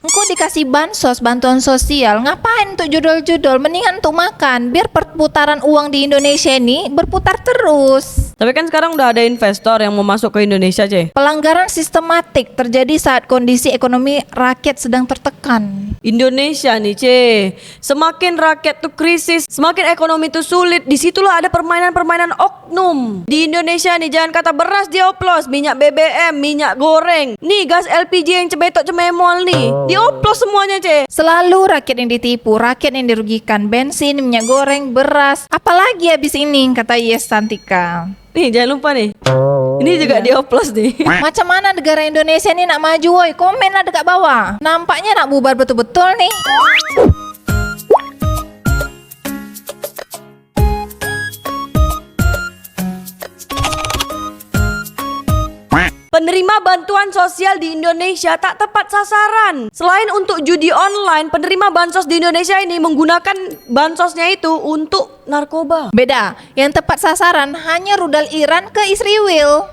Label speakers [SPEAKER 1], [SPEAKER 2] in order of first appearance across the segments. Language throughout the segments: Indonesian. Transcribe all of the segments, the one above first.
[SPEAKER 1] Engkau dikasih bansos, bantuan sosial, ngapain tuh judol-judol? Mendingan tuh makan, biar perputaran uang di Indonesia ini berputar terus.
[SPEAKER 2] Tapi kan sekarang udah ada investor yang mau masuk ke Indonesia, Ce.
[SPEAKER 1] Pelanggaran sistematik terjadi saat kondisi ekonomi rakyat sedang tertekan.
[SPEAKER 2] Indonesia nih, Ce. Semakin rakyat tuh krisis, semakin ekonomi tuh sulit. Disitulah ada permainan-permainan oknum. Di Indonesia nih, jangan kata beras dioplos, minyak BBM, minyak goreng. Nih gas LPG yang cebetok cememol nih, dioplos semuanya, Ce.
[SPEAKER 1] Selalu rakyat yang ditipu, rakyat yang dirugikan. Bensin, minyak goreng, beras. Apalagi habis ini, kata Yes Santika.
[SPEAKER 2] Nih jangan lupa nih, ini juga dioplos nih.
[SPEAKER 1] Macam mana negara Indonesia ini nak maju, woi? Komen lah dekat bawah. Nampaknya nak bubar betul-betul nih.
[SPEAKER 2] Penerima bantuan sosial di Indonesia tak tepat sasaran. Selain untuk judi online, penerima bansos di Indonesia ini menggunakan bansosnya itu untuk narkoba.
[SPEAKER 1] Beda, yang tepat sasaran hanya rudal Iran ke Israel.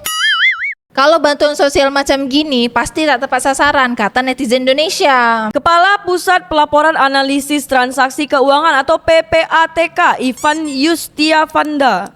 [SPEAKER 1] Kalau bantuan sosial macam gini pasti tak tepat sasaran, kata netizen Indonesia.
[SPEAKER 2] Kepala Pusat Pelaporan Analisis Transaksi Keuangan atau PPATK, Ivan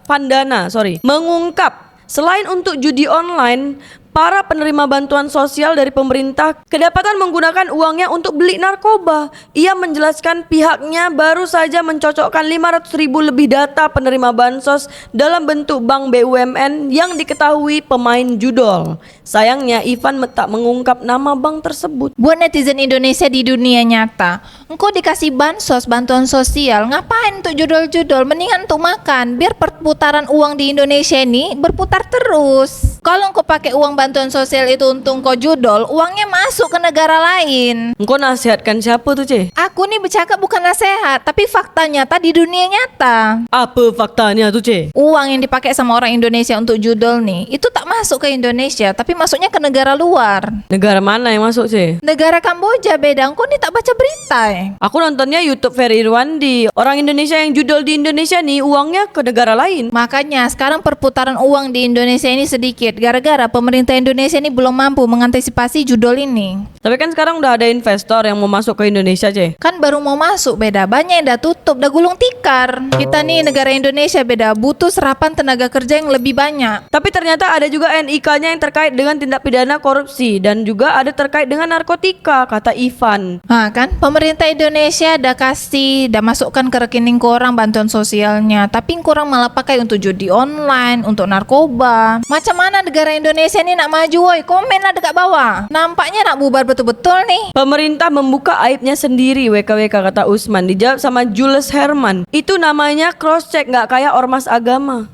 [SPEAKER 2] Vandana, mengungkap selain untuk judi online, para penerima bantuan sosial dari pemerintah kedapatan menggunakan uangnya untuk beli narkoba. Ia menjelaskan pihaknya baru saja mencocokkan 500.000 lebih data penerima bansos dalam bentuk bank BUMN yang diketahui pemain judol. Sayangnya Ivan tak mengungkap nama bank tersebut.
[SPEAKER 1] Buat netizen Indonesia di dunia nyata, engkau dikasih bansos, bantuan sosial, ngapain tuh judol-judol? Mendingan tuh makan, biar perputaran uang di Indonesia ini berputar terus. Kalau engkau pakai uang bantuan sosial itu untuk kau judol, uangnya masuk ke negara lain.
[SPEAKER 2] Engkau nasihatkan siapa tuh, Ce?
[SPEAKER 1] Aku nih bercakap bukan nasihat, tapi fakta nyata di dunia nyata.
[SPEAKER 2] Apa faktanya tuh, Ce?
[SPEAKER 1] Uang yang dipakai sama orang Indonesia untuk judol nih, itu tak masuk ke Indonesia, tapi masuknya ke negara luar.
[SPEAKER 2] Negara mana yang masuk, Ce?
[SPEAKER 1] Negara Kamboja beda, engkau nih tak baca berita
[SPEAKER 2] Aku nontonnya YouTube Ferry Irwandi. Orang Indonesia yang judol di Indonesia nih uangnya ke negara lain.
[SPEAKER 1] Makanya sekarang perputaran uang di Indonesia ini sedikit, gara-gara pemerintah Indonesia ini belum mampu mengantisipasi judol ini.
[SPEAKER 2] Tapi kan sekarang udah ada investor yang mau masuk ke Indonesia, Ce.
[SPEAKER 1] Kan baru mau masuk beda, banyak yang udah tutup, udah gulung tikar. Kita nih negara Indonesia beda, butuh serapan tenaga kerja yang lebih banyak.
[SPEAKER 2] Tapi ternyata ada juga NIK-nya yang terkait dengan tindak pidana korupsi dan juga ada terkait dengan narkotika, kata Ivan.
[SPEAKER 1] Nah kan, pemerintah Indonesia udah masukkan ke rekening korang bantuan sosialnya, tapi korang malah pakai untuk judi online, untuk narkoba. Macam mana negara Indonesia ini nak maju, woi? Komen lah dekat bawah. Nampaknya nak bubar betul-betul nih.
[SPEAKER 2] Pemerintah membuka aibnya sendiri, WKWK, kata Usman. Dijawab sama Jules Herman. Itu namanya cross check, nggak kayak ormas agama.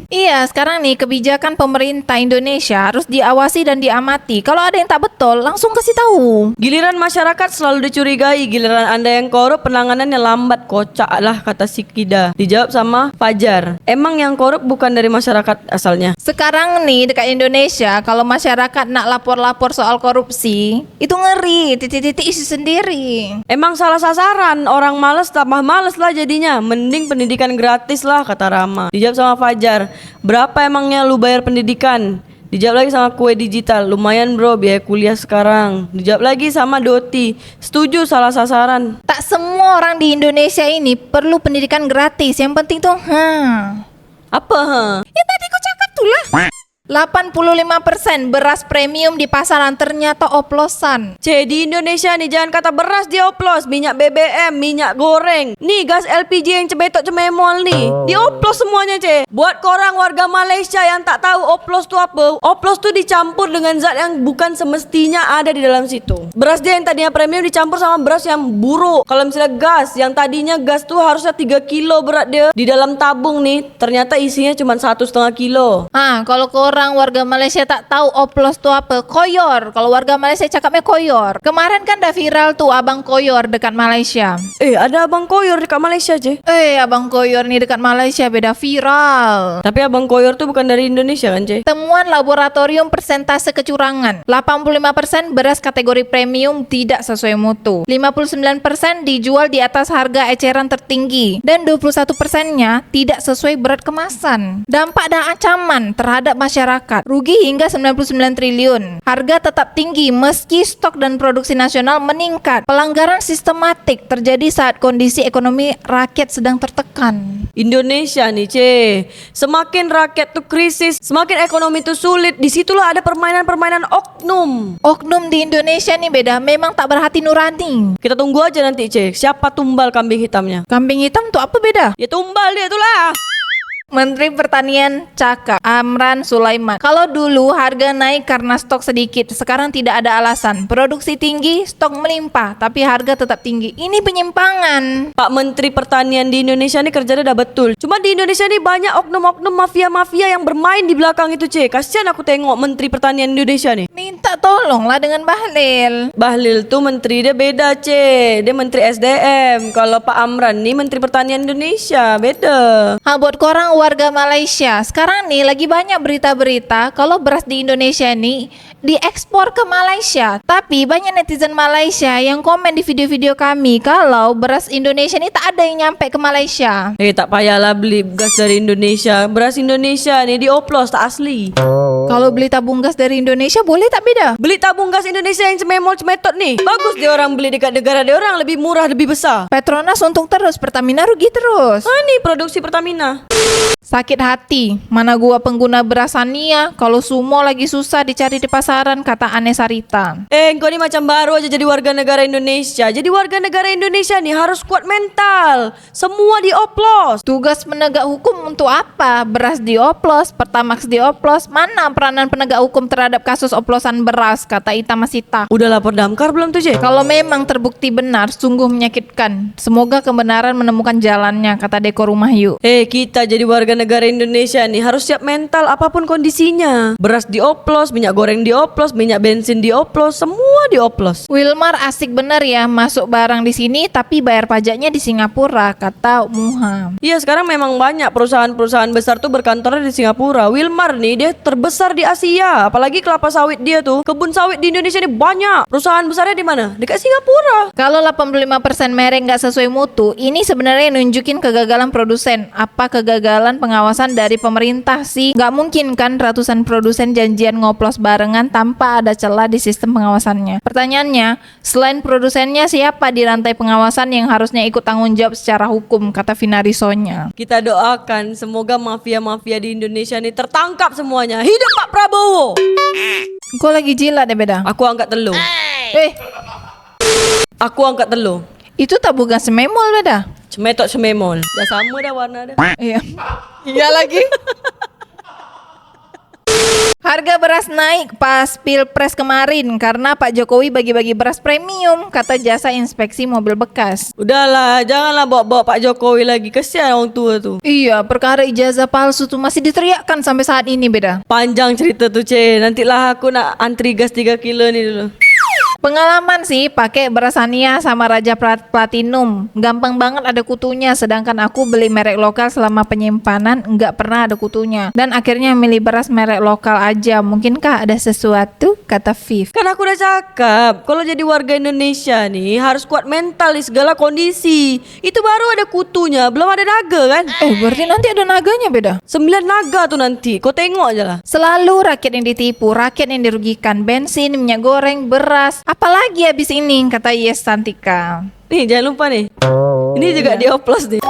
[SPEAKER 1] Iya, sekarang nih kebijakan pemerintah Indonesia harus diawasi dan diamati. Kalau ada yang tak betul, langsung kasih tahu.
[SPEAKER 2] Giliran masyarakat selalu dicurigai, giliran Anda yang korup penanganannya lambat, kocak lah, kata Sikida. Dijawab sama Fajar. Emang yang korup bukan dari masyarakat asalnya?
[SPEAKER 1] Sekarang nih dekat Indonesia, kalau masyarakat nak lapor-lapor soal korupsi, itu ngeri, titik-titik isi sendiri.
[SPEAKER 2] Emang salah sasaran, orang males tambah males lah jadinya. Mending pendidikan gratis lah, kata Rama. Dijawab sama Fajar. Berapa emangnya lu bayar pendidikan? Dijawab lagi sama Kue Digital. Lumayan bro, biaya kuliah sekarang. Dijawab lagi sama Doti. Setuju, salah sasaran.
[SPEAKER 1] Tak semua orang di Indonesia ini perlu pendidikan gratis. Yang penting tuh,
[SPEAKER 2] Apa?
[SPEAKER 1] ya tadi ku cakap tuh lah. 85% beras premium di pasaran ternyata oplosan.
[SPEAKER 2] C, di Indonesia nih jangan kata beras dioplos, minyak BBM, minyak goreng. Nih gas LPG yang cebetok cememol nih, dioplos semuanya, C. Buat korang warga Malaysia yang tak tahu oplos tuh apa, oplos tuh dicampur dengan zat yang bukan semestinya ada di dalam situ. Beras dia yang tadinya premium dicampur sama beras yang buruk. Kalau misalnya gas, yang tadinya gas tuh harusnya 3 kilo berat dia, di dalam tabung nih ternyata isinya cuma 1,5 kilo.
[SPEAKER 1] Kalau orang warga Malaysia tak tahu oplos itu apa, koyor. Kalau warga Malaysia cakapnya koyor. Kemarin kan dah viral tuh abang koyor dekat Malaysia.
[SPEAKER 2] Ada abang koyor dekat Malaysia, Ce.
[SPEAKER 1] Abang koyor nih dekat Malaysia beda viral.
[SPEAKER 2] Tapi abang koyor tuh bukan dari Indonesia kan, Ce?
[SPEAKER 1] Temuan laboratorium persentase kecurangan. 85% beras kategori premium tidak sesuai mutu. 59% dijual di atas harga eceran tertinggi. Dan 21%-nya tidak sesuai berat kemasan. Dampak dan ancaman terhadap masyarakat masyarakat. Rugi hingga 99 triliun. Harga tetap tinggi meski stok dan produksi nasional meningkat. Pelanggaran sistematik terjadi saat kondisi ekonomi rakyat sedang tertekan.
[SPEAKER 2] Indonesia nih semakin rakyat tuh krisis, semakin ekonomi tuh sulit, disitulah ada permainan-permainan oknum.
[SPEAKER 1] Oknum di Indonesia nih beda, memang tak berhati nurani.
[SPEAKER 2] Kita tunggu aja nanti siapa tumbal kambing hitamnya.
[SPEAKER 1] Kambing hitam tuh apa beda?
[SPEAKER 2] Ya tumbal dia tuh lah.
[SPEAKER 1] Menteri Pertanian cakap, Amran Sulaiman. Kalau dulu harga naik karena stok sedikit, sekarang tidak ada alasan. Produksi tinggi, stok melimpah, tapi harga tetap tinggi. Ini penyimpangan.
[SPEAKER 2] Pak Menteri Pertanian di Indonesia ini kerjanya udah betul. Cuma di Indonesia ini banyak oknum-oknum mafia-mafia yang bermain di belakang itu Kasian aku tengok Menteri Pertanian Indonesia nih.
[SPEAKER 1] Minta tolonglah dengan Bahlil.
[SPEAKER 2] Bahlil tuh menteri dia beda dia Menteri SDM. Kalau Pak Amran nih Menteri Pertanian Indonesia beda.
[SPEAKER 1] Buat korang warga Malaysia, sekarang nih lagi banyak berita-berita kalau beras di Indonesia nih diekspor ke Malaysia. Tapi banyak netizen Malaysia yang komen di video-video kami kalau beras Indonesia ini tak ada yang nyampe ke Malaysia.
[SPEAKER 2] Tak payahlah beli gas dari Indonesia. Beras Indonesia nih dioplos tak asli.
[SPEAKER 1] Kalau beli tabung gas dari Indonesia boleh tak beda?
[SPEAKER 2] Beli tabung gas Indonesia yang cememol cemetot nih. Bagus dia orang beli dekat negara dia orang, lebih murah, lebih besar.
[SPEAKER 1] Petronas untung terus, Pertamina rugi terus.
[SPEAKER 2] Nih produksi Pertamina.
[SPEAKER 1] Sakit hati, mana gua pengguna beras Sania, kalau sumo lagi susah dicari di pasaran, kata Ane Sarita.
[SPEAKER 2] Engkau ini macam baru aja jadi warga negara Indonesia. Jadi warga negara Indonesia nih harus kuat mental. Semua dioplos.
[SPEAKER 1] Tugas penegak hukum untuk apa? Beras dioplos, Pertamax dioplos. Mana peranan penegak hukum terhadap kasus oplosan beras, kata Ita Masita.
[SPEAKER 2] Udah lapor damkar belum tuh
[SPEAKER 1] Kalau memang terbukti benar, sungguh menyakitkan. Semoga kebenaran menemukan jalannya, kata Deko Rumahyu.
[SPEAKER 2] Kita jadi warga negara Indonesia nih harus siap mental apapun kondisinya. Beras dioplos, minyak goreng dioplos, minyak bensin dioplos, semua dioplos.
[SPEAKER 1] Wilmar asik bener ya masuk barang di sini tapi bayar pajaknya di Singapura, kata Muha.
[SPEAKER 2] Iya, sekarang memang banyak perusahaan-perusahaan besar tuh berkantor di Singapura. Wilmar nih dia terbesar di Asia, apalagi kelapa sawit dia tuh. Kebun sawit di Indonesia ini banyak. Perusahaan besarnya di mana? Dekat Singapura.
[SPEAKER 1] Kalau 85% merek nggak sesuai mutu, ini sebenarnya nunjukin kegagalan produsen. Apa kegagalan pengawasan dari pemerintah sih? Nggak mungkin kan ratusan produsen janjian ngoplos barengan tanpa ada celah di sistem pengawasannya. Pertanyaannya, selain produsennya siapa di rantai pengawasan yang harusnya ikut tanggung jawab secara hukum, kata Vinarisonya.
[SPEAKER 2] Kita doakan semoga mafia-mafia di Indonesia ini tertangkap semuanya. Hidup Pak Prabowo.
[SPEAKER 1] Kau lagi jilat deh beda.
[SPEAKER 2] Aku angkat telur. Aku angkat telur.
[SPEAKER 1] Itu tabungan sememol beda.
[SPEAKER 2] Cemetok sememol. Dah sama dah warna dah.
[SPEAKER 1] Iya. Iya lagi. Harga beras naik pas Pilpres kemarin karena Pak Jokowi bagi-bagi beras premium, kata jasa inspeksi mobil bekas.
[SPEAKER 2] Udahlah, janganlah bawa-bawa Pak Jokowi lagi. Kesian orang tua tuh.
[SPEAKER 1] Iya, perkara ijazah palsu tuh masih diteriakkan sampai saat ini beda.
[SPEAKER 2] Panjang cerita tuh nantilah aku nak antri gas 3 kilo nih dulu.
[SPEAKER 1] Pengalaman sih pakai beras Sania sama Raja Platinum. Gampang banget ada kutunya, sedangkan aku beli merek lokal selama penyimpanan nggak pernah ada kutunya. Dan akhirnya milih beras merek lokal aja. Mungkinkah ada sesuatu, kata Viv.
[SPEAKER 2] Kan aku udah cakap, kalau jadi warga Indonesia nih harus kuat mental di segala kondisi. Itu baru ada kutunya, belum ada naga kan?
[SPEAKER 1] Berarti nanti ada naganya beda?
[SPEAKER 2] 9 naga tuh nanti, kau tengok aja lah.
[SPEAKER 1] Selalu rakyat yang ditipu, rakyat yang dirugikan. Bensin, minyak goreng, beras. Apalagi habis ini, kata Yes Santika.
[SPEAKER 2] Nih jangan lupa nih. Ini juga dioplos nih.